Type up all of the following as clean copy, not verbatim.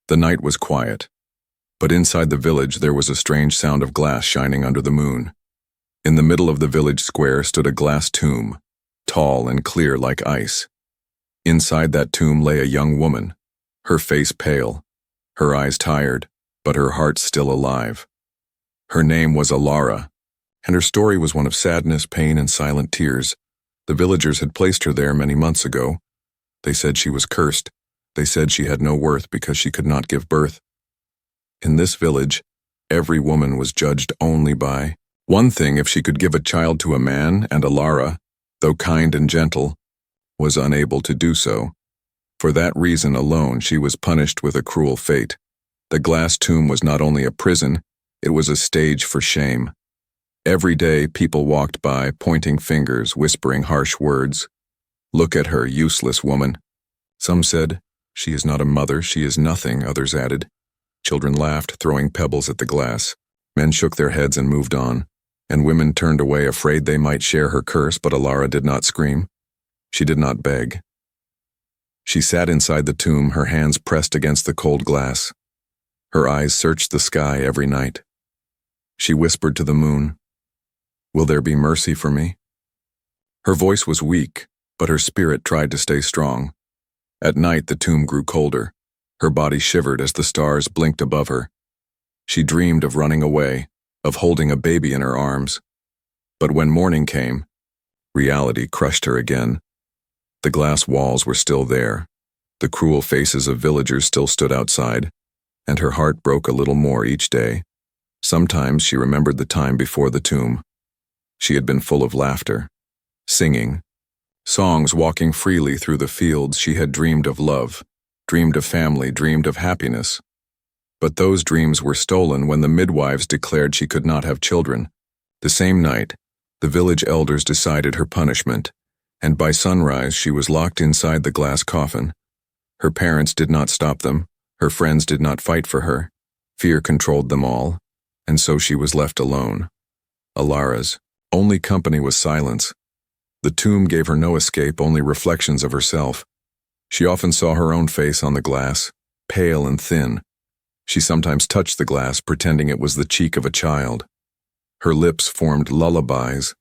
The night was quiet, but inside the village there was a strange sound of glass shining under the moon. In the middle of the village square stood a glass tomb, tall and clear like ice. Inside that tomb lay a young woman, her face pale, her eyes tired, but her heart still alive. Her name was Alara, and her story was one of sadness, pain, and silent tears. The villagers had placed her there many months ago. They said she was cursed. They said she had no worth because she could not give birth. In this village, every woman was judged only by one thing: if she could give a child to a man, and Alara, though kind and gentle, was unable to do so. For that reason alone, she was punished with a cruel fate. The glass tomb was not only a prison, it was a stage for shame. Every day, people walked by, pointing fingers, whispering harsh words. "Look at her, useless woman." Some said, "She is not a mother, she is nothing," others added. Children laughed, throwing pebbles at the glass. Men shook their heads and moved on, and women turned away, afraid they might share her curse, but Alara did not scream. She did not beg. She sat inside the tomb, her hands pressed against the cold glass. Her eyes searched the sky every night. She whispered to the moon, "Will there be mercy for me?" Her voice was weak, but her spirit tried to stay strong. At night, the tomb grew colder. Her body shivered as the stars blinked above her. She dreamed of running away, of holding a baby in her arms. But when morning came, reality crushed her again. The glass walls were still there. The cruel faces of villagers still stood outside, and her heart broke a little more each day. Sometimes she remembered the time before the tomb. She had been full of laughter, singing, songs, walking freely through the fields. She had dreamed of love, dreamed of family, dreamed of happiness. But those dreams were stolen when the midwives declared she could not have children. The same night, the village elders decided her punishment, and by sunrise she was locked inside the glass coffin. Her parents did not stop them, her friends did not fight for her. Fear controlled them all, and so she was left alone. Alara's only company was silence. The tomb gave her no escape, only reflections of herself. She often saw her own face on the glass, pale and thin. She sometimes touched the glass, pretending it was the cheek of a child. Her lips formed lullabies,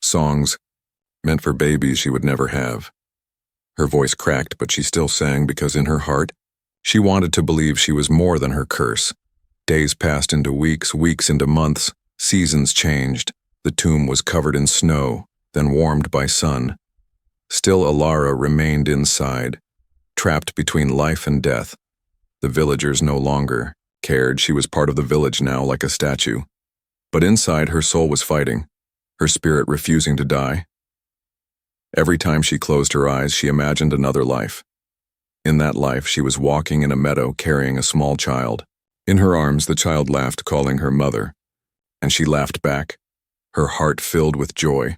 songs meant for babies she would never have. Her voice cracked, but she still sang because in her heart, she wanted to believe she was more than her curse. Days passed into weeks, weeks into months, seasons changed. The tomb was covered in snow, then warmed by sun. Still Alara remained inside, trapped between life and death. The villagers no longer cared. She was part of the village now, like a statue. But inside, her soul was fighting, her spirit refusing to die. Every time she closed her eyes, she imagined another life. In that life, she was walking in a meadow carrying a small child. In her arms, the child laughed, calling her mother, and she laughed back, her heart filled with joy.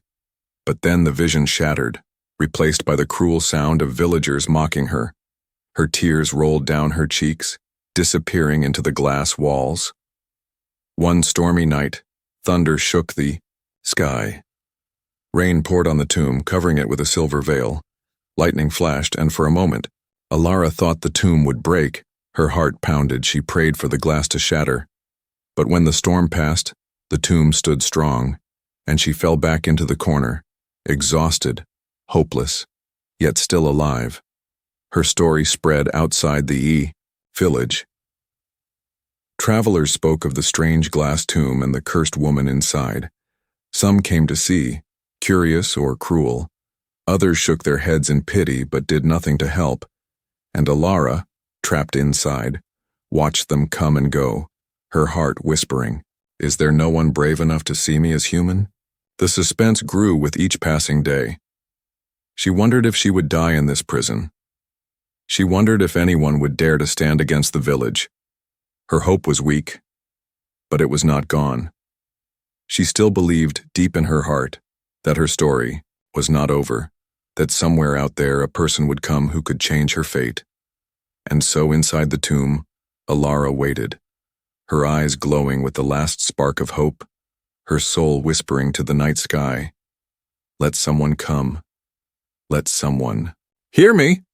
But then the vision shattered, replaced by the cruel sound of villagers mocking her. Her tears rolled down her cheeks, disappearing into the glass walls. One stormy night, thunder shook the sky. Rain poured on the tomb, covering it with a silver veil. Lightning flashed, and for a moment, Alara thought the tomb would break. Her heart pounded. She prayed for the glass to shatter. But when the storm passed, the tomb stood strong, and she fell back into the corner, exhausted, hopeless, yet still alive. Her story spread outside the village. Travelers spoke of the strange glass tomb and the cursed woman inside. Some came to see, curious or cruel. Others shook their heads in pity but did nothing to help. And Alara, trapped inside, watched them come and go, her heart whispering, "Is there no one brave enough to see me as human?" The suspense grew with each passing day. She wondered if she would die in this prison. She wondered if anyone would dare to stand against the village. Her hope was weak, but it was not gone. She still believed deep in her heart that her story was not over, that somewhere out there a person would come who could change her fate. And so inside the tomb, Alara waited, her eyes glowing with the last spark of hope, her soul whispering to the night sky, "Let someone come. Let someone hear me."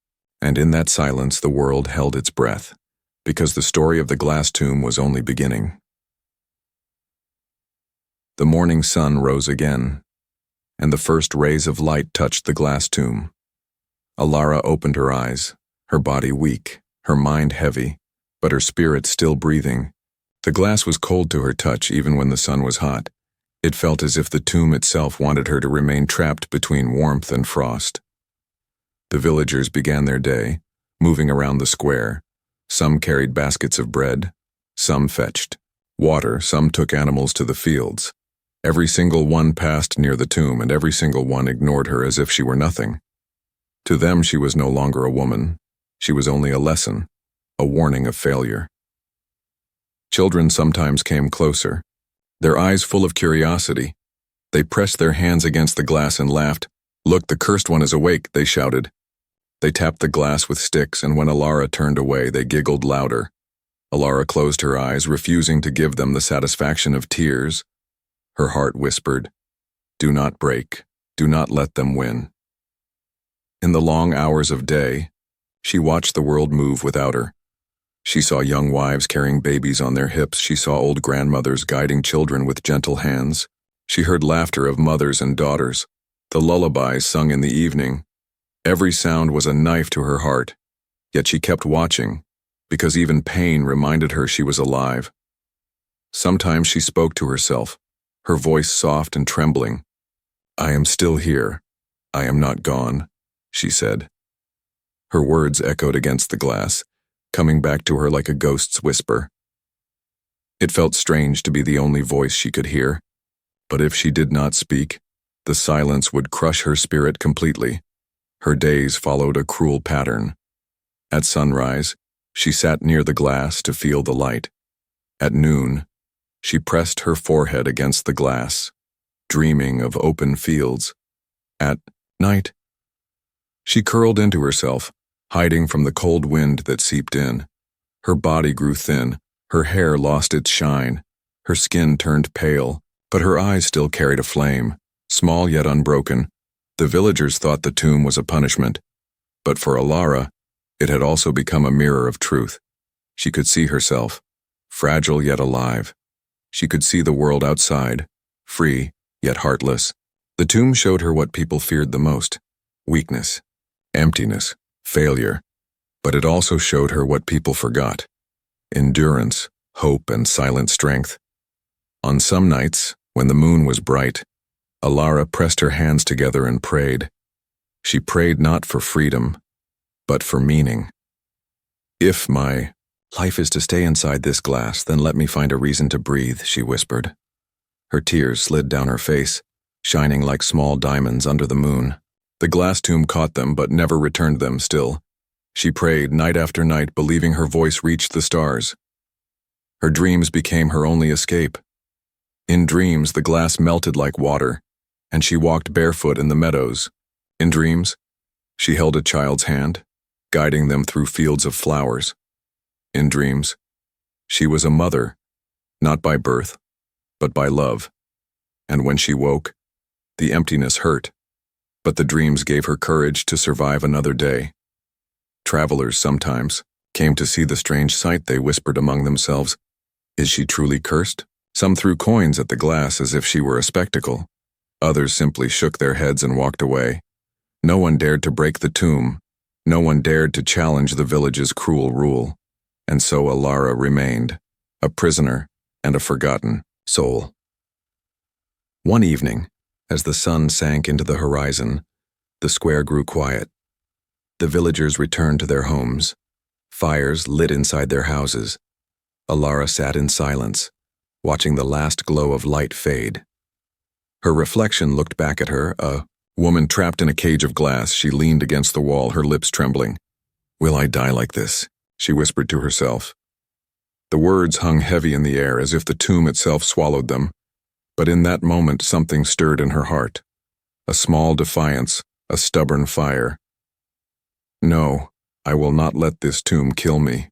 And in that silence the world held its breath, because the story of the glass tomb was only beginning. The morning sun rose again, and the first rays of light touched the glass tomb. Alara opened her eyes, her body weak, her mind heavy, but her spirit still breathing. The glass was cold to her touch even when the sun was hot. It felt as if the tomb itself wanted her to remain trapped between warmth and frost. The villagers began their day, moving around the square. Some carried baskets of bread, some fetched water, some took animals to the fields. Every single one passed near the tomb, and every single one ignored her as if she were nothing. To them, she was no longer a woman. She was only a lesson, a warning of failure. Children sometimes came closer, their eyes full of curiosity. They pressed their hands against the glass and laughed. "Look, the cursed one is awake," they shouted. They tapped the glass with sticks, and when Alara turned away, they giggled louder. Alara closed her eyes, refusing to give them the satisfaction of tears. Her heart whispered, "Do not break. Do not let them win." In the long hours of day, she watched the world move without her. She saw young wives carrying babies on their hips. She saw old grandmothers guiding children with gentle hands. She heard laughter of mothers and daughters, the lullabies sung in the evening. Every sound was a knife to her heart, yet she kept watching, because even pain reminded her she was alive. Sometimes she spoke to herself, her voice soft and trembling. "I am still here. I am not gone," she said. Her words echoed against the glass, coming back to her like a ghost's whisper. It felt strange to be the only voice she could hear, but if she did not speak, the silence would crush her spirit completely. Her days followed a cruel pattern. At sunrise, she sat near the glass to feel the light. At noon, she pressed her forehead against the glass, dreaming of open fields. At night, she curled into herself, hiding from the cold wind that seeped in. Her body grew thin, her hair lost its shine, her skin turned pale, but her eyes still carried a flame, small yet unbroken. The villagers thought the tomb was a punishment, but for Alara, it had also become a mirror of truth. She could see herself, fragile yet alive. She could see the world outside, free yet heartless. The tomb showed her what people feared the most: weakness, emptiness, failure. But it also showed her what people forgot: endurance, hope, and silent strength. On some nights, when the moon was bright, Alara pressed her hands together and prayed. She prayed not for freedom, but for meaning. "If my life is to stay inside this glass, then let me find a reason to breathe," she whispered. Her tears slid down her face, shining like small diamonds under the moon. The glass tomb caught them but never returned them still. She prayed night after night, believing her voice reached the stars. Her dreams became her only escape. In dreams, the glass melted like water, and she walked barefoot in the meadows. In dreams, she held a child's hand, guiding them through fields of flowers. In dreams, she was a mother, not by birth, but by love. And when she woke, the emptiness hurt, but the dreams gave her courage to survive another day. Travelers sometimes came to see the strange sight. They whispered among themselves, "Is she truly cursed?" Some threw coins at the glass as if she were a spectacle. Others simply shook their heads and walked away. No one dared to break the tomb. No one dared to challenge the village's cruel rule. And so Alara remained, a prisoner and a forgotten soul. One evening, as the sun sank into the horizon, the square grew quiet. The villagers returned to their homes. Fires lit inside their houses. Alara sat in silence, watching the last glow of light fade. Her reflection looked back at her, a woman trapped in a cage of glass. She leaned against the wall, her lips trembling. "Will I die like this?" she whispered to herself. The words hung heavy in the air as if the tomb itself swallowed them. But in that moment, something stirred in her heart. A small defiance, a stubborn fire. "No, I will not let this tomb kill me,"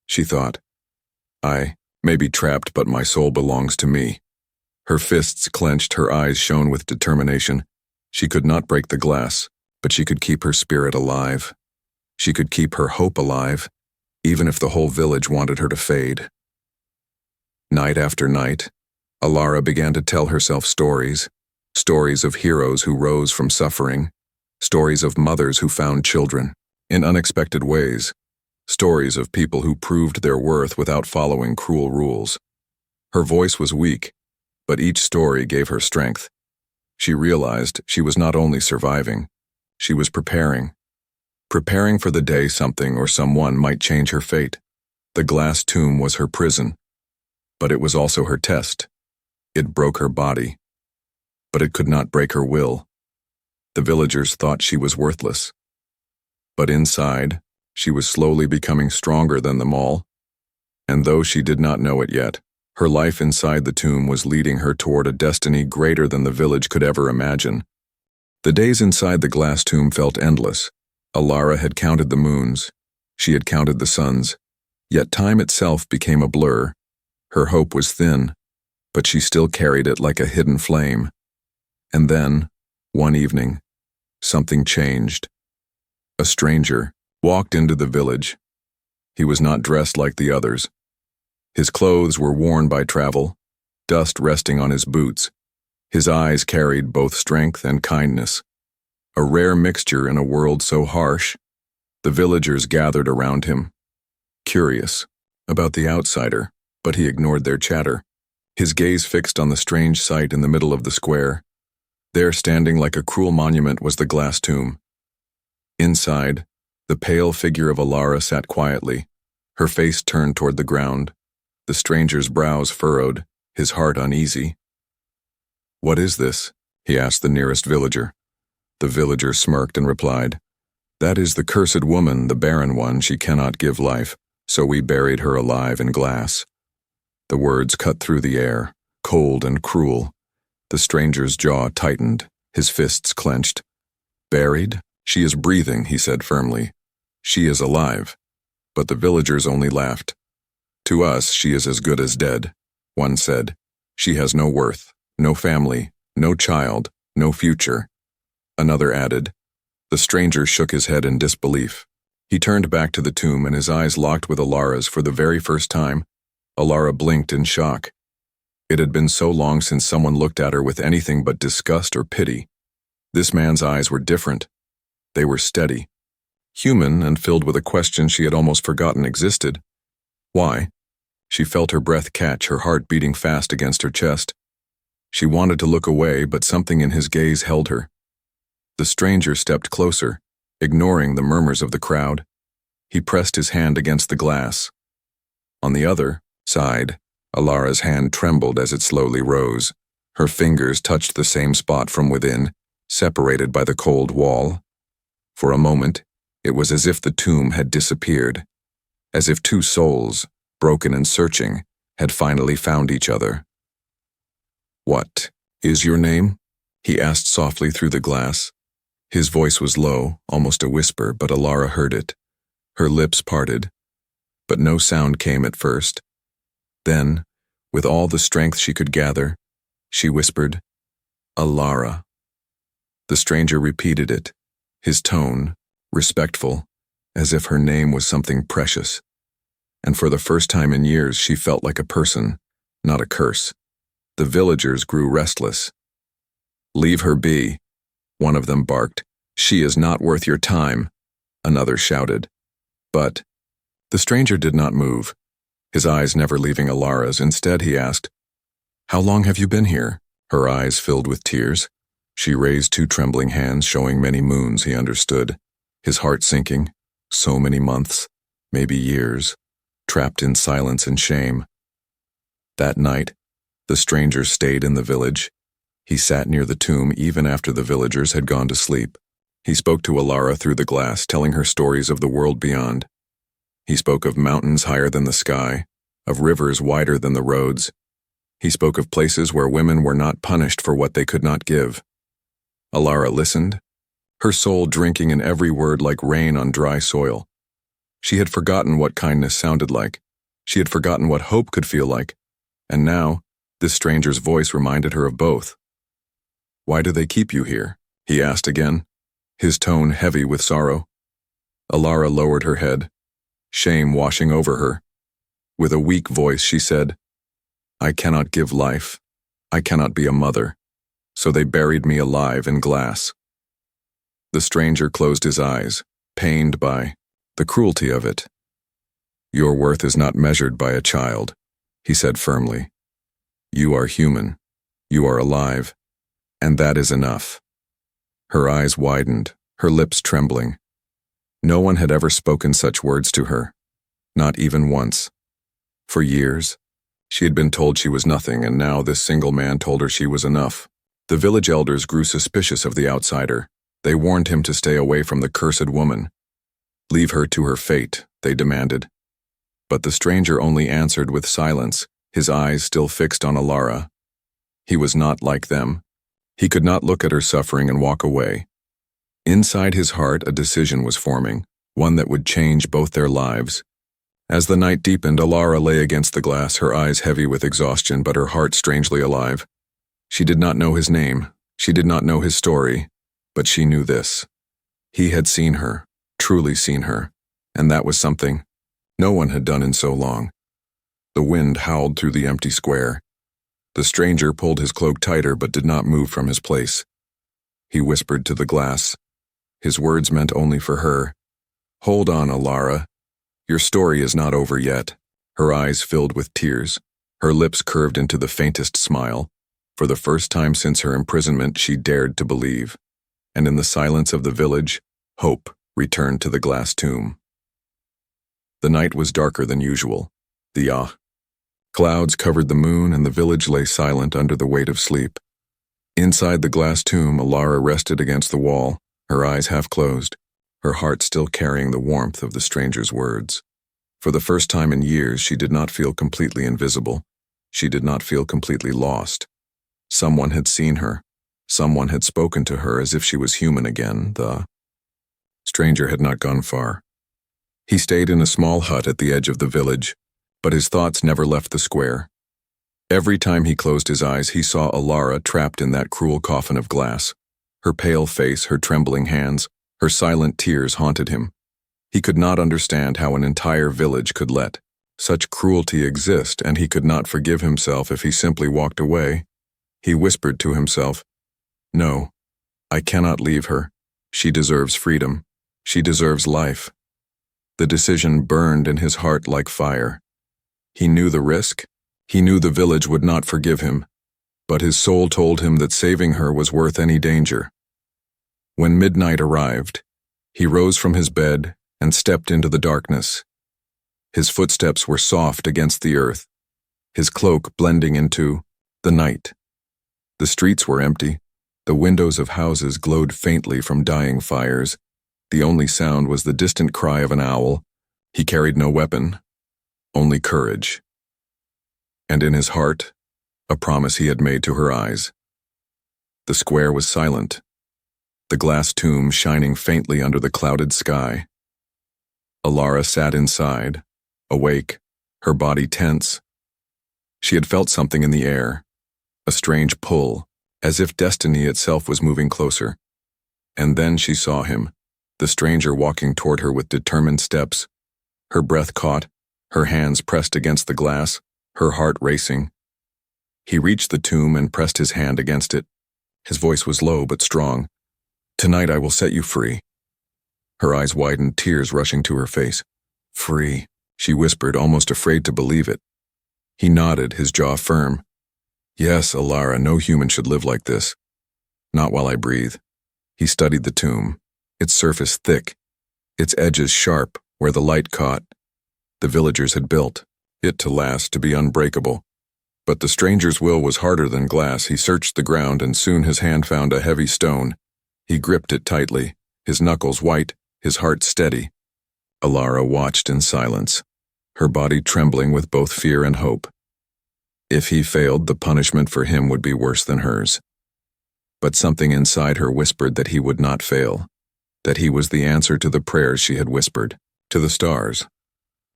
she thought. "I may be trapped, but my soul belongs to me." Her fists clenched, her eyes shone with determination. She could not break the glass, but she could keep her spirit alive. She could keep her hope alive. even if the whole village wanted her to fade. Night after night, Alara began to tell herself stories of heroes who rose from suffering, stories of mothers who found children in unexpected ways, stories of people who proved their worth without following cruel rules. Her voice was weak, but each story gave her strength. She realized she was not only surviving, she was preparing for the day something or someone might change her fate. The glass tomb was her prison, but it was also her test. It broke her body, but it could not break her will. The villagers thought she was worthless, but inside, she was slowly becoming stronger than them all. And though she did not know it yet, her life inside the tomb was leading her toward a destiny greater than the village could ever imagine. The days inside the glass tomb felt endless. Alara had counted the moons. She had counted the suns. Yet time itself became a blur. Her hope was thin, but she still carried it like a hidden flame. And then, one evening, something changed. A stranger walked into the village. He was not dressed like the others. His clothes were worn by travel, dust resting on his boots. His eyes carried both strength and kindness, a rare mixture in a world so harsh. The villagers gathered around him, curious about the outsider, but he ignored their chatter. His gaze fixed on the strange sight in the middle of the square. There, standing like a cruel monument, was the glass tomb. Inside, the pale figure of Alara sat quietly, her face turned toward the ground. The stranger's brows furrowed, his heart uneasy. "What is this?" he asked the nearest villager. The villager smirked and replied, "That is the cursed woman, the barren one. She cannot give life, so we buried her alive in glass." The words cut through the air, cold and cruel. The stranger's jaw tightened, his fists clenched. "Buried? She is breathing," he said firmly. "She is alive." But the villagers only laughed. "To us, she is as good as dead," one said. "She has no worth, no family, no child, no future." Another added. The stranger shook his head in disbelief. He turned back to the tomb and his eyes locked with Alara's for the very first time. Alara blinked in shock. It had been so long since someone looked at her with anything but disgust or pity. This man's eyes were different. They were steady, human, and filled with a question she had almost forgotten existed. Why? She felt her breath catch, her heart beating fast against her chest. She wanted to look away, but something in his gaze held her. The stranger stepped closer, ignoring the murmurs of the crowd. He pressed his hand against the glass. On the other side, Alara's hand trembled as it slowly rose. Her fingers touched the same spot from within, separated by the cold wall. For a moment, it was as if the tomb had disappeared, as if two souls, broken and searching, had finally found each other. "What is your name?" he asked softly through the glass. His voice was low, almost a whisper, but Alara heard it. Her lips parted, but no sound came at first. Then, with all the strength she could gather, she whispered, "Alara." The stranger repeated it, his tone respectful, as if her name was something precious. And for the first time in years, she felt like a person, not a curse. The villagers grew restless. "Leave her be," one of them barked. "She is not worth your time," another shouted. But the stranger did not move, his eyes never leaving Alara's. Instead, he asked, "How long have you been here?" Her eyes filled with tears. She raised two trembling hands, showing many moons, he understood, his heart sinking. So many months, maybe years, trapped in silence and shame. That night, the stranger stayed in the village. He sat near the tomb even after the villagers had gone to sleep. He spoke to Alara through the glass, telling her stories of the world beyond. He spoke of mountains higher than the sky, of rivers wider than the roads. He spoke of places where women were not punished for what they could not give. Alara listened, her soul drinking in every word like rain on dry soil. She had forgotten what kindness sounded like. She had forgotten what hope could feel like. And now, this stranger's voice reminded her of both. "Why do they keep you here?" he asked again, his tone heavy with sorrow. Alara lowered her head. shame washing over her. With a weak voice, she said, "I cannot give life. I cannot be a mother. So they buried me alive in glass." The stranger closed his eyes, pained by the cruelty of it. "Your worth is not measured by a child," he said firmly. "You are human. You are alive. And that is enough." Her eyes widened, her lips trembling. No one had ever spoken such words to her, not even once. For years, she had been told she was nothing, and now this single man told her she was enough. The village elders grew suspicious of the outsider. They warned him to stay away from the cursed woman. "Leave her to her fate," they demanded. But the stranger only answered with silence, his eyes still fixed on Alara. He was not like them. He could not look at her suffering and walk away. Inside his heart, a decision was forming, one that would change both their lives. As the night deepened, Alara lay against the glass, her eyes heavy with exhaustion, but her heart strangely alive. She did not know his name. She did not know his story. But she knew this. He had seen her, truly seen her, and that was something no one had done in so long. The wind howled through the empty square. The stranger pulled his cloak tighter but did not move from his place. He whispered to the glass. His words meant only for her. "Hold on, Alara. Your story is not over yet." Her eyes filled with tears. Her lips curved into the faintest smile. For the first time since her imprisonment, she dared to believe. And in the silence of the village, hope returned to the glass tomb. The night was darker than usual. The clouds covered the moon, and the village lay silent under the weight of sleep. Inside the glass tomb, Alara rested against the wall, her eyes half closed, her heart still carrying the warmth of the stranger's words. For the first time in years, she did not feel completely invisible. She did not feel completely lost. Someone had seen her. Someone had spoken to her as if she was human again. The stranger had not gone far. He stayed in a small hut at the edge of the village, but his thoughts never left the square. Every time he closed his eyes, he saw Alara trapped in that cruel coffin of glass. Her pale face, her trembling hands, her silent tears haunted him. He could not understand how an entire village could let such cruelty exist, and he could not forgive himself if he simply walked away. He whispered to himself, "No, I cannot leave her. She deserves freedom. She deserves life." The decision burned in his heart like fire. He knew the risk. He knew the village would not forgive him. But his soul told him that saving her was worth any danger. When midnight arrived, he rose from his bed and stepped into the darkness. His footsteps were soft against the earth, his cloak blending into the night. The streets were empty. The windows of houses glowed faintly from dying fires. The only sound was the distant cry of an owl. He carried no weapon, only courage. And in his heart, a promise he had made to her eyes. The square was silent, the glass tomb shining faintly under the clouded sky. Alara sat inside, awake, her body tense. She had felt something in the air, a strange pull, as if destiny itself was moving closer. And then she saw him, the stranger walking toward her with determined steps. Her breath caught, her hands pressed against the glass, her heart racing. He reached the tomb and pressed his hand against it. His voice was low but strong. "Tonight I will set you free." Her eyes widened, tears rushing to her face. "Free," she whispered, almost afraid to believe it. He nodded, his jaw firm. "Yes, Alara, no human should live like this. Not while I breathe." He studied the tomb, its surface thick, its edges sharp where the light caught. The villagers had built it to last, to be unbreakable. But the stranger's will was harder than glass. He searched the ground, and soon his hand found a heavy stone. He gripped it tightly, his knuckles white, his heart steady. Alara watched in silence, her body trembling with both fear and hope. If he failed, the punishment for him would be worse than hers. But something inside her whispered that he would not fail, that he was the answer to the prayers she had whispered, to the stars.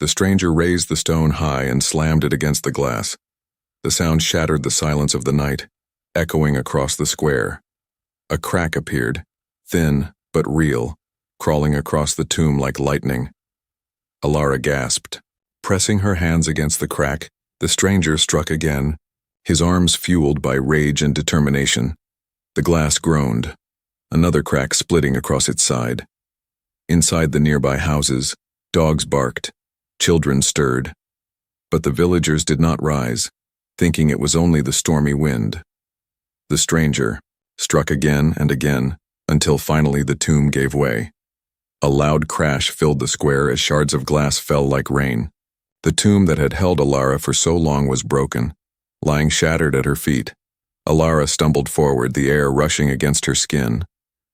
The stranger raised the stone high and slammed it against the glass. The sound shattered the silence of the night, echoing across the square. A crack appeared, thin but real, crawling across the tomb like lightning. Alara gasped. Pressing her hands against the crack, the stranger struck again, his arms fueled by rage and determination. The glass groaned, another crack splitting across its side. Inside the nearby houses, dogs barked, children stirred. But the villagers did not rise, thinking it was only the stormy wind. The stranger struck again and again, until finally the tomb gave way. A loud crash filled the square as shards of glass fell like rain. The tomb that had held Alara for so long was broken, lying shattered at her feet. Alara stumbled forward, the air rushing against her skin.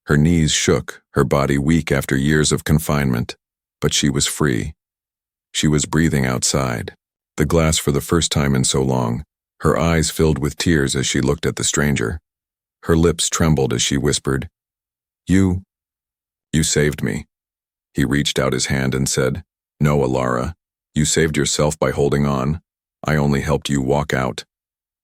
Her knees shook, her body weak after years of confinement, but she was free. She was breathing outside, the glass for the first time in so long, her eyes filled with tears as she looked at the stranger. Her lips trembled as she whispered, You saved me." He reached out his hand and said, "No, Alara, you saved yourself by holding on. I only helped you walk out."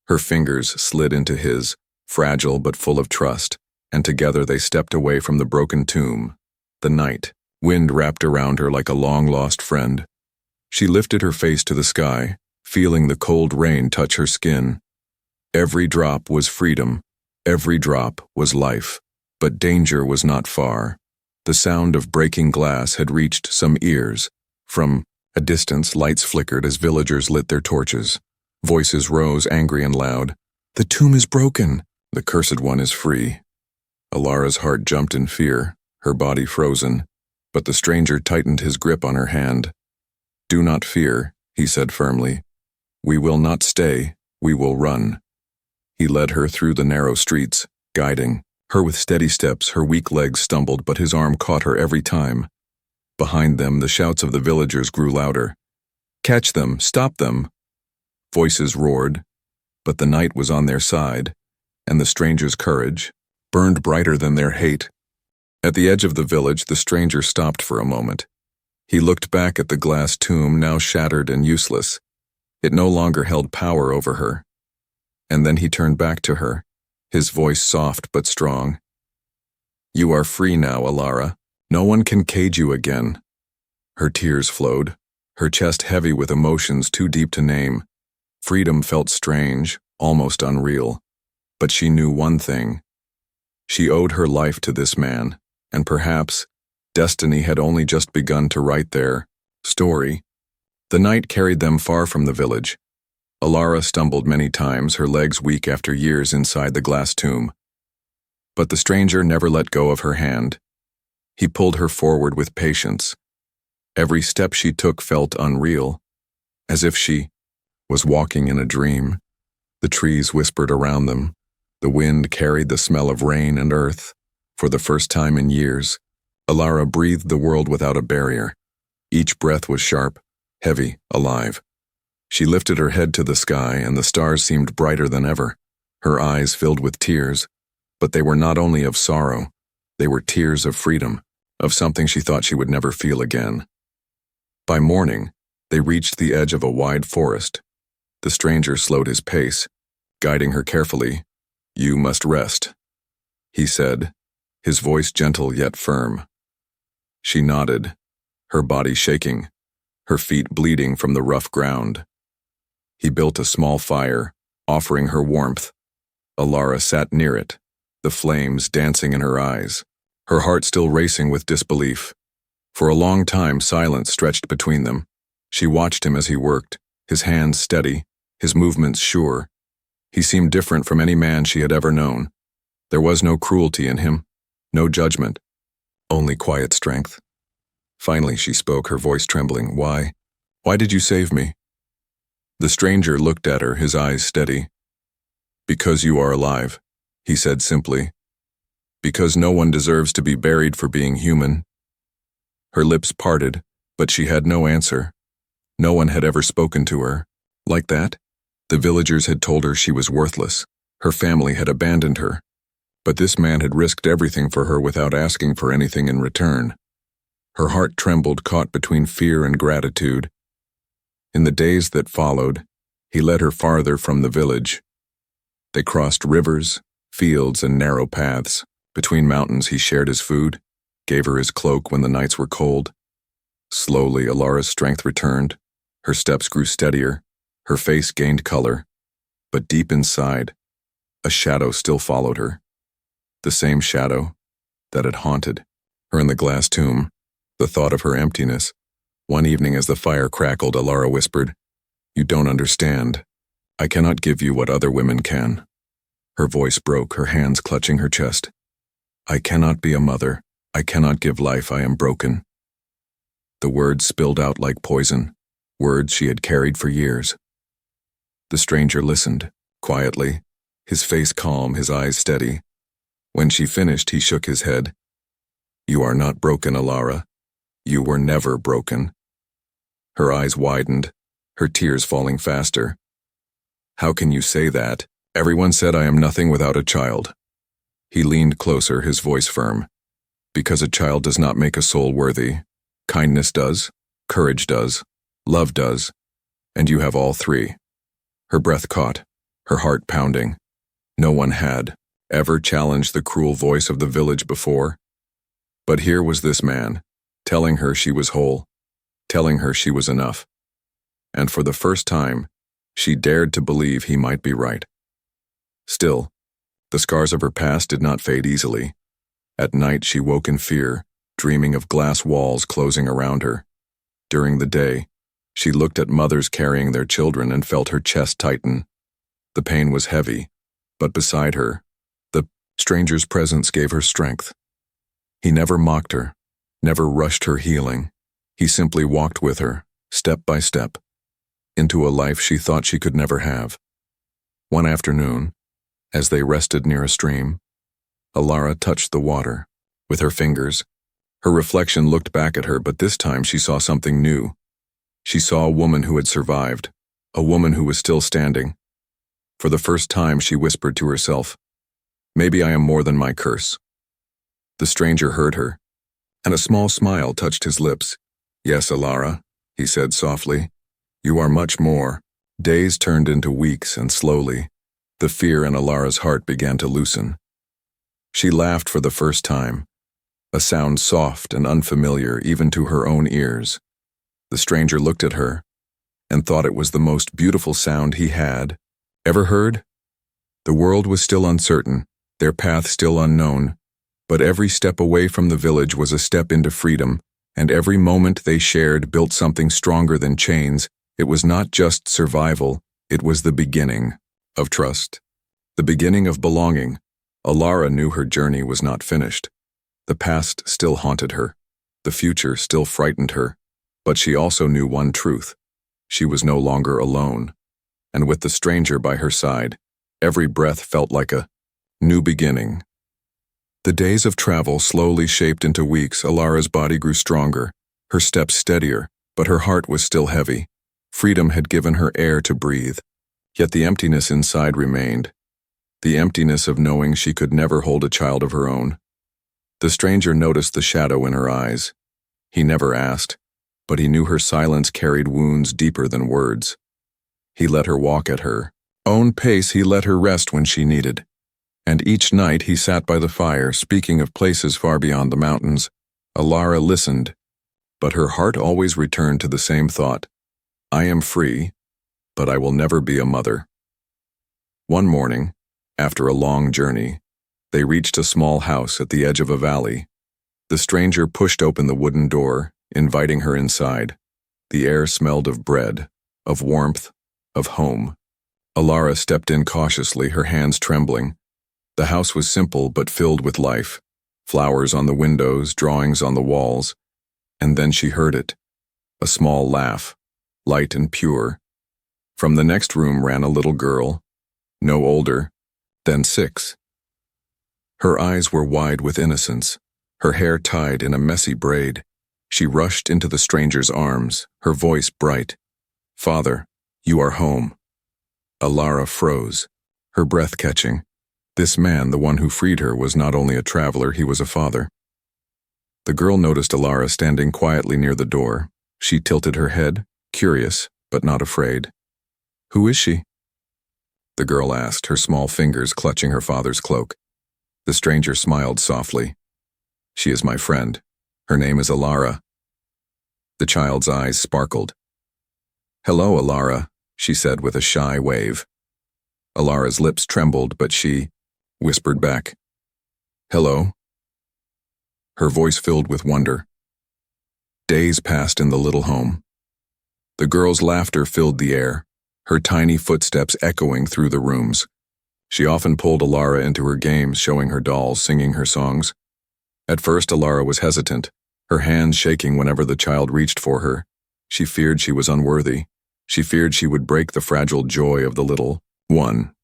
Her fingers slid into his, fragile but full of trust, and together they stepped away from the broken tomb. The night wind wrapped around her like a long-lost friend. She lifted her face to the sky, feeling the cold rain touch her skin. Every drop was freedom, every drop was life, but danger was not far. The sound of breaking glass had reached some ears. From a distance, lights flickered as villagers lit their torches. Voices rose, angry and loud. "The tomb is broken! The cursed one is free!" Alara's heart jumped in fear, her body frozen, but the stranger tightened his grip on her hand. "Do not fear," he said firmly. "We will not stay, we will run." He led her through the narrow streets, guiding her with steady steps. Her weak legs stumbled, but his arm caught her every time. Behind them, the shouts of the villagers grew louder. "Catch them! Stop them!" Voices roared, but the night was on their side, and the stranger's courage burned brighter than their hate. At the edge of the village, the stranger stopped for a moment. He looked back at the glass tomb, now shattered and useless. It no longer held power over her. And then he turned back to her, his voice soft but strong. "You are free now, Alara. No one can cage you again." Her tears flowed, her chest heavy with emotions too deep to name. Freedom felt strange, almost unreal. But she knew one thing. She owed her life to this man, and perhaps destiny had only just begun to write their story. The night carried them far from the village. Alara stumbled many times, her legs weak after years inside the glass tomb. But the stranger never let go of her hand. He pulled her forward with patience. Every step she took felt unreal, as if she was walking in a dream. The trees whispered around them. The wind carried the smell of rain and earth. For the first time in years, Alara breathed the world without a barrier. Each breath was sharp, heavy, alive. She lifted her head to the sky, and the stars seemed brighter than ever. Her eyes filled with tears, but they were not only of sorrow, they were tears of freedom, of something she thought she would never feel again. By morning, they reached the edge of a wide forest. The stranger slowed his pace, guiding her carefully. "You must rest," he said, his voice gentle yet firm. She nodded, her body shaking, her feet bleeding from the rough ground. He built a small fire, offering her warmth. Alara sat near it, the flames dancing in her eyes, her heart still racing with disbelief. For a long time, silence stretched between them. She watched him as he worked, his hands steady, his movements sure. He seemed different from any man she had ever known. There was no cruelty in him, no judgment, only quiet strength. Finally she spoke, her voice trembling. Why did you save me?" The stranger looked at her, his eyes steady. "Because you are alive," he said simply. "Because no one deserves to be buried for being human." Her lips parted, but she had no answer. No one had ever spoken to her like that. The villagers had told her she was worthless. Her family had abandoned her. But this man had risked everything for her without asking for anything in return. Her heart trembled, caught between fear and gratitude. In the days that followed, he led her farther from the village. They crossed rivers, fields, and narrow paths. Between mountains he shared his food, gave her his cloak when the nights were cold. Slowly, Alara's strength returned. Her steps grew steadier. Her face gained color. But deep inside, a shadow still followed her. The same shadow that had haunted her in the glass tomb. The thought of her emptiness. One evening as the fire crackled, Alara whispered, "You don't understand. I cannot give you what other women can." Her voice broke, her hands clutching her chest. "I cannot be a mother. I cannot give life. I am broken." The words spilled out like poison, words she had carried for years. The stranger listened, quietly, his face calm, his eyes steady. When she finished, he shook his head. "You are not broken, Alara. You were never broken." Her eyes widened, her tears falling faster. "How can you say that? Everyone said I am nothing without a child." He leaned closer, his voice firm. "Because a child does not make a soul worthy. Kindness does, courage does, love does, and you have all three." Her breath caught, her heart pounding. No one had ever challenged the cruel voice of the village before. But here was this man, telling her she was whole, telling her she was enough. And for the first time, she dared to believe he might be right. Still, the scars of her past did not fade easily. At night she woke in fear, dreaming of glass walls closing around her. During the day, she looked at mothers carrying their children and felt her chest tighten. The pain was heavy, but beside her, the stranger's presence gave her strength. He never mocked her, never rushed her healing. He simply walked with her, step by step, into a life she thought she could never have. One afternoon, as they rested near a stream, Alara touched the water with her fingers. Her reflection looked back at her, but this time she saw something new. She saw a woman who had survived, a woman who was still standing. For the first time, she whispered to herself, "Maybe I am more than my curse." The stranger heard her, and a small smile touched his lips. "Yes, Alara," he said softly, "you are much more." Days turned into weeks, and slowly, the fear in Alara's heart began to loosen. She laughed for the first time, a sound soft and unfamiliar even to her own ears. The stranger looked at her and thought it was the most beautiful sound he had ever heard. The world was still uncertain, their path still unknown, but every step away from the village was a step into freedom, and every moment they shared built something stronger than chains. It was not just survival, it was the beginning of trust, the beginning of belonging. Alara knew her journey was not finished. The past still haunted her, the future still frightened her, but she also knew one truth. She was no longer alone, and with the stranger by her side, every breath felt like a new beginning. The days of travel slowly shaped into weeks. Alara's body grew stronger, her steps steadier, but her heart was still heavy. Freedom had given her air to breathe, yet the emptiness inside remained, the emptiness of knowing she could never hold a child of her own. The stranger noticed the shadow in her eyes. He never asked, but he knew her silence carried wounds deeper than words. He let her walk at her own pace. He let her rest when she needed. And each night he sat by the fire, speaking of places far beyond the mountains. Alara listened, but her heart always returned to the same thought. I am free, but I will never be a mother. One morning, after a long journey, they reached a small house at the edge of a valley. The stranger pushed open the wooden door, inviting her inside. The air smelled of bread, of warmth, of home. Alara stepped in cautiously, her hands trembling. The house was simple but filled with life. Flowers on the windows, drawings on the walls. And then she heard it. A small laugh, light and pure. From the next room ran a little girl, no older than 6. Her eyes were wide with innocence, her hair tied in a messy braid. She rushed into the stranger's arms, her voice bright. "Father, you are home." Alara froze, her breath catching. This man, the one who freed her, was not only a traveler, he was a father. The girl noticed Alara standing quietly near the door. She tilted her head, curious, but not afraid. "Who is she?" the girl asked, her small fingers clutching her father's cloak. The stranger smiled softly. "She is my friend. Her name is Alara." The child's eyes sparkled. "Hello, Alara," she said with a shy wave. Alara's lips trembled, but she whispered back, "Hello." Her voice filled with wonder. Days passed in the little home. The girl's laughter filled the air, her tiny footsteps echoing through the rooms. She often pulled Alara into her games, showing her dolls, singing her songs. At first, Alara was hesitant, her hands shaking whenever the child reached for her. She feared she was unworthy. She feared she would break the fragile joy of the little one.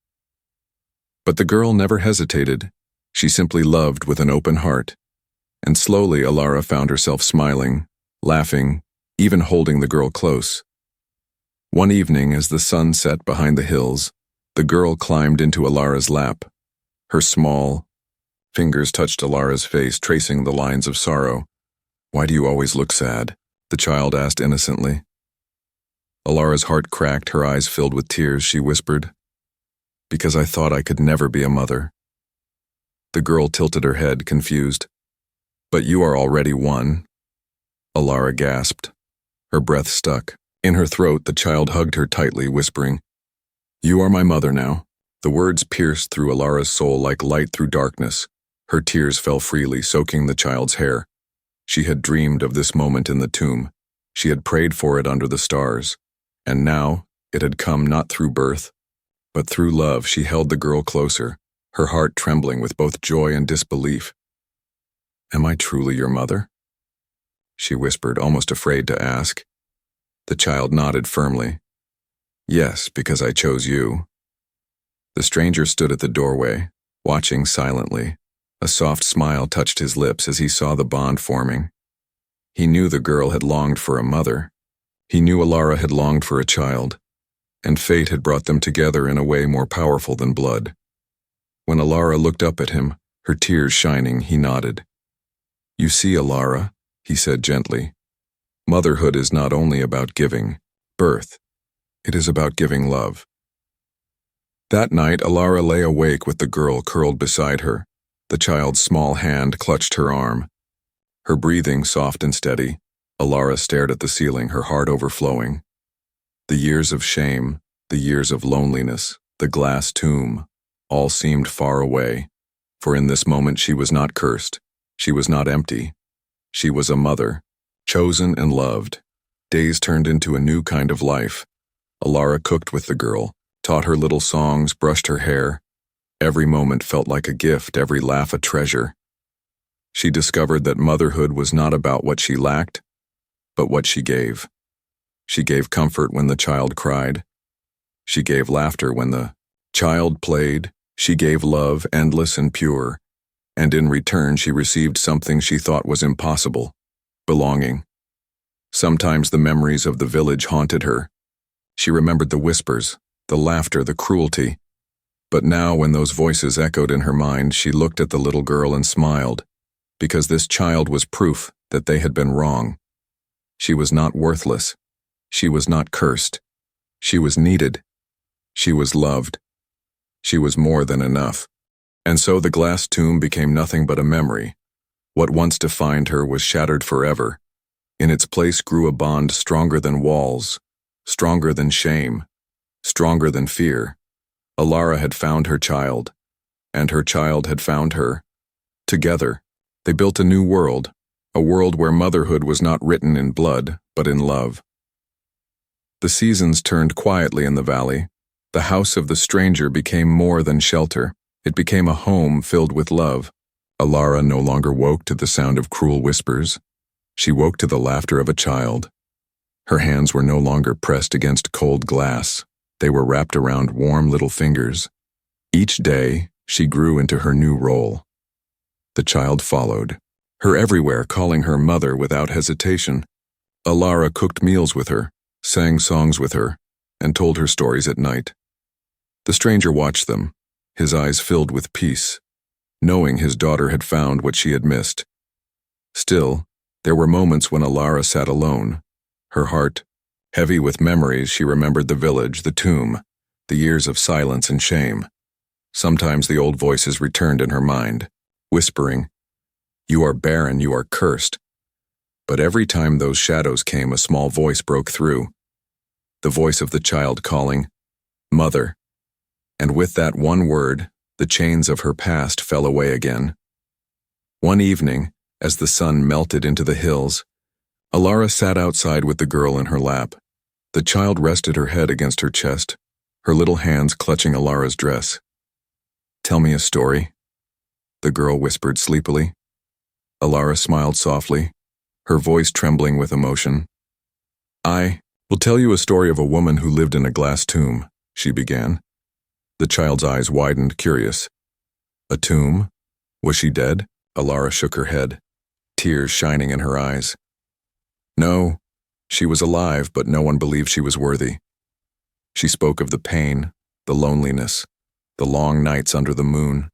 But the girl never hesitated. She simply loved with an open heart. And slowly, Alara found herself smiling, laughing, even holding the girl close. One evening, as the sun set behind the hills, the girl climbed into Alara's lap. Her small fingers touched Alara's face, tracing the lines of sorrow. "Why do you always look sad?" the child asked innocently. Alara's heart cracked, her eyes filled with tears. She whispered, "Because I thought I could never be a mother." The girl tilted her head, confused. "But you are already one." Alara gasped. Her breath stuck. In her throat, the child hugged her tightly, whispering, "You are my mother now." The words pierced through Alara's soul like light through darkness. Her tears fell freely, soaking the child's hair. She had dreamed of this moment in the tomb. She had prayed for it under the stars. And now, it had come not through birth, but through love. She held the girl closer, her heart trembling with both joy and disbelief. "Am I truly your mother?" she whispered, almost afraid to ask. The child nodded firmly. "Yes, because I chose you." The stranger stood at the doorway, watching silently. A soft smile touched his lips as he saw the bond forming. He knew the girl had longed for a mother. He knew Alara had longed for a child, and fate had brought them together in a way more powerful than blood. When Alara looked up at him, her tears shining, he nodded. "You see, Alara," he said gently, "motherhood is not only about giving birth, it is about giving love." That night, Alara lay awake with the girl curled beside her. The child's small hand clutched her arm. Her breathing soft and steady, Alara stared at the ceiling, her heart overflowing. The years of shame, the years of loneliness, the glass tomb, all seemed far away, for in this moment she was not cursed, she was not empty. She was a mother, chosen and loved. Days turned into a new kind of life. Alara cooked with the girl, taught her little songs, brushed her hair. Every moment felt like a gift, every laugh a treasure. She discovered that motherhood was not about what she lacked, but what she gave. She gave comfort when the child cried. She gave laughter when the child played. She gave love, endless and pure. And in return, she received something she thought was impossible: belonging. Sometimes the memories of the village haunted her. She remembered the whispers, the laughter, the cruelty. But now, when those voices echoed in her mind, she looked at the little girl and smiled, because this child was proof that they had been wrong. She was not worthless. She was not cursed. She was needed. She was loved. She was more than enough. And so the glass tomb became nothing but a memory. What once defined her was shattered forever. In its place grew a bond stronger than walls, stronger than shame, stronger than fear. Alara had found her child, and her child had found her. Together, they built a new world, a world where motherhood was not written in blood, but in love. The seasons turned quietly in the valley. The house of the stranger became more than shelter. It became a home filled with love. Alara no longer woke to the sound of cruel whispers. She woke to the laughter of a child. Her hands were no longer pressed against cold glass. They were wrapped around warm little fingers. Each day, she grew into her new role. The child followed, her everywhere, calling her mother without hesitation. Alara cooked meals with her, sang songs with her, and told her stories at night. The stranger watched them, his eyes filled with peace, knowing his daughter had found what she had missed. Still, there were moments when Alara sat alone, her heart heavy with memories. She remembered the village, the tomb, the years of silence and shame. Sometimes the old voices returned in her mind, whispering, "You are barren, you are cursed." But every time those shadows came, a small voice broke through. The voice of the child calling, "Mother." And with that one word, the chains of her past fell away again. One evening, as the sun melted into the hills, Alara sat outside with the girl in her lap. The child rested her head against her chest, her little hands clutching Alara's dress. "Tell me a story," the girl whispered sleepily. Alara smiled softly, her voice trembling with emotion. "I will tell you a story of a woman who lived in a glass tomb," she began. The child's eyes widened, curious. "A tomb? Was she dead?" Alara shook her head, tears shining in her eyes. "No, she was alive, but no one believed she was worthy." She spoke of the pain, the loneliness, the long nights under the moon.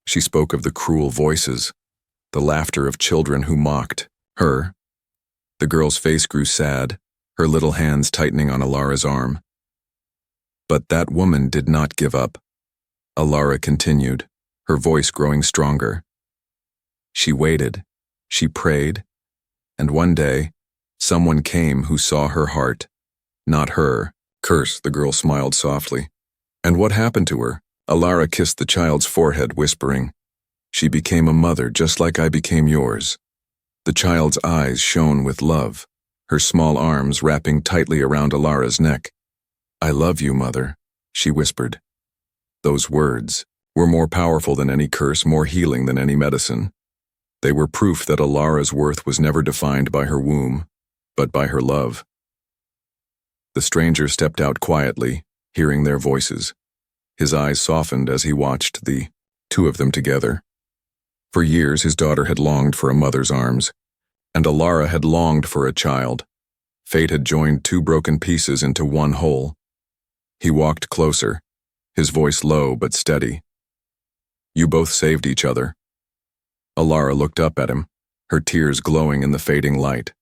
She spoke of the cruel voices, the laughter of children who mocked her. The girl's face grew sad, her little hands tightening on Alara's arm. But that woman did not give up. Alara continued, her voice growing stronger. She waited, she prayed, and one day, someone came who saw her heart, not her. "Curse," the girl smiled softly. "And what happened to her?" Alara kissed the child's forehead, whispering, "She became a mother just like I became yours." The child's eyes shone with love, her small arms wrapping tightly around Alara's neck. "I love you, Mother," she whispered. Those words were more powerful than any curse, more healing than any medicine. They were proof that Alara's worth was never defined by her womb, but by her love. The stranger stepped out quietly, hearing their voices. His eyes softened as he watched the two of them together. For years his daughter had longed for a mother's arms, and Alara had longed for a child. Fate had joined two broken pieces into one whole. He walked closer, his voice low but steady. "You both saved each other." Alara looked up at him, her tears glowing in the fading light.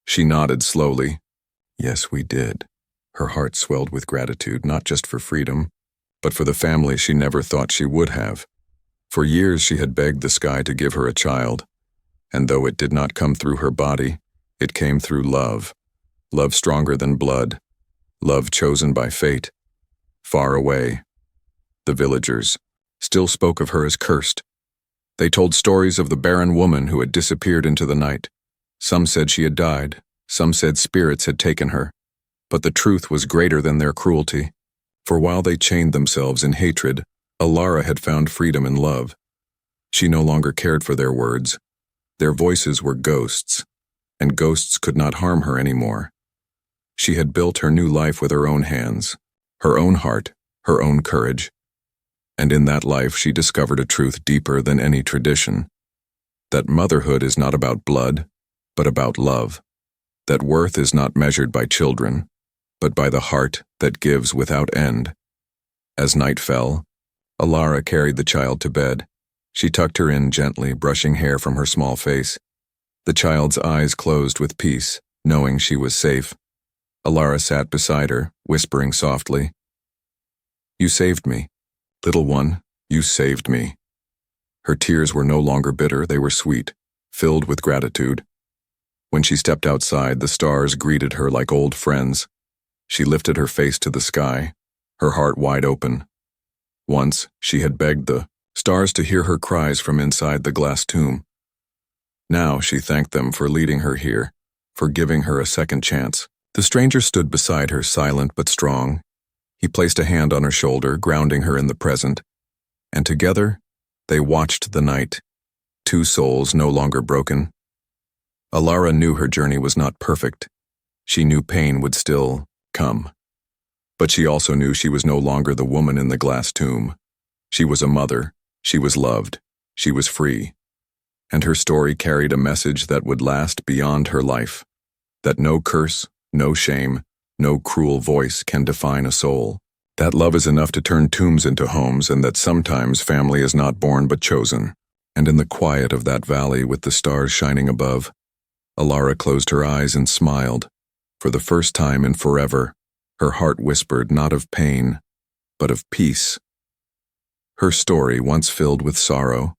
She nodded slowly. "Yes, we did." Her heart swelled with gratitude, not just for freedom, but for the family she never thought she would have. For years she had begged the sky to give her a child, and though it did not come through her body, it came through love. Love stronger than blood. Love chosen by fate. Far away, the villagers still spoke of her as cursed. They told stories of the barren woman who had disappeared into the night. Some said she had died, some said spirits had taken her. But the truth was greater than their cruelty, for while they chained themselves in hatred, Alara had found freedom in love. She no longer cared for their words. Their voices were ghosts, and ghosts could not harm her anymore. She had built her new life with her own hands, her own heart, her own courage. And in that life she discovered a truth deeper than any tradition. That motherhood is not about blood, but about love. That worth is not measured by children, but by the heart that gives without end. As night fell, Alara carried the child to bed. She tucked her in gently, brushing hair from her small face. The child's eyes closed with peace, knowing she was safe. Alara sat beside her, whispering softly, "You saved me. Little one, you saved me." Her tears were no longer bitter, they were sweet, filled with gratitude. When she stepped outside, the stars greeted her like old friends. She lifted her face to the sky, her heart wide open. Once, she had begged the stars to hear her cries from inside the glass tomb. Now she thanked them for leading her here, for giving her a second chance. The stranger stood beside her, silent but strong. He placed a hand on her shoulder, grounding her in the present. And together, they watched the night, two souls no longer broken. Alara knew her journey was not perfect. She knew pain would still come. But she also knew she was no longer the woman in the glass tomb. She was a mother, she was loved, she was free. And her story carried a message that would last beyond her life. That no curse, no shame, no cruel voice can define a soul. That love is enough to turn tombs into homes, and that sometimes family is not born but chosen. And in the quiet of that valley with the stars shining above, Alara closed her eyes and smiled. For the first time in forever, her heart whispered not of pain, but of peace. Her story, once filled with sorrow,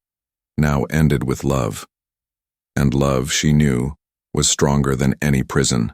now ended with love. And love, she knew, was stronger than any prison.